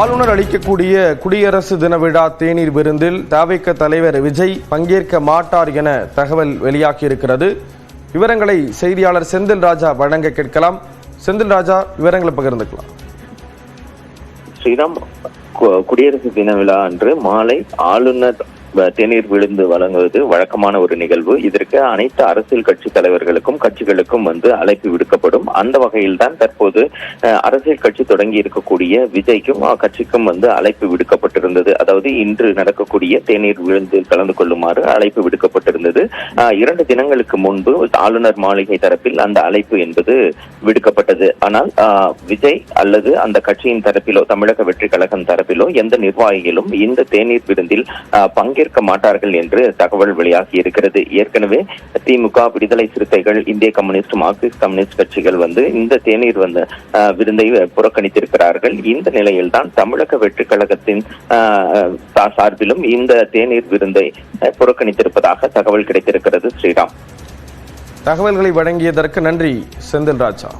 ஆளுநர் அளிக்கக்கூடிய குடியரசு தின விழா தேநீர் விருந்தில் தவிக தலைவர் விஜய் பங்கேற்க மாட்டார் என தகவல் வெளியாகியிருக்கிறது. விவரங்களை செய்தியாளர் செந்தில் ராஜா வழங்க கேட்கலாம். செந்தில் ராஜா, விவரங்களை பகிர்ந்துக்கலாம். ஸ்ரீராம், குடியரசு தின விழா அன்று மாலை ஆளுநர் தேநீர் விருந்து வழங்குவது வழக்கமான ஒரு நிகழ்வு. இதற்கு அனைத்து அரசியல் கட்சி தலைவர்களுக்கும் கட்சிகளுக்கும் அழைப்பு விடுக்கப்படும். அந்த வகையில் தான் தற்போது அரசியல் கட்சி தொடங்கி இருக்கக்கூடிய விஜய்க்கும் கட்சிக்கும் அழைப்பு விடுக்கப்பட்டிருந்தது. அதாவது இன்று நடக்கக்கூடிய தேநீர் விருந்தில் கலந்து கொள்ளுமாறு அழைப்பு விடுக்கப்பட்டிருந்தது. 2 தினங்களுக்கு முன்பு ஆளுநர் மாளிகை தரப்பில் அந்த அழைப்பு என்பது விடுக்கப்பட்டது. ஆனால் விஜய் அல்லது அந்த கட்சியின் தரப்பிலோ தமிழக வெற்றி கழகம் தரப்பிலோ எந்த நிர்வாகிகளும் இந்த தேநீர் விருந்தில் பங்கேற்க மாட்டார்கள் என்று தகவல் வெளியாகி இருக்கிறது. ஏற்கனவே திமுக, விடுதலை சிறுத்தைகள், இந்திய கம்யூனிஸ்ட், மார்க்சிஸ்ட் கம்யூனிஸ்ட் கட்சிகள் இந்த தேநீர் விருந்தை புறக்கணித்திருக்கிறார்கள். இந்த நிலையில் தான் தமிழக வெற்றி கழகத்தின் சார்பிலும் இந்த தேநீர் விருந்தை புறக்கணித்திருப்பதாக தகவல் கிடைத்திருக்கிறது. ஸ்ரீராம், தகவல்களை வழங்கியதற்கு நன்றி செந்தில் ராஜா.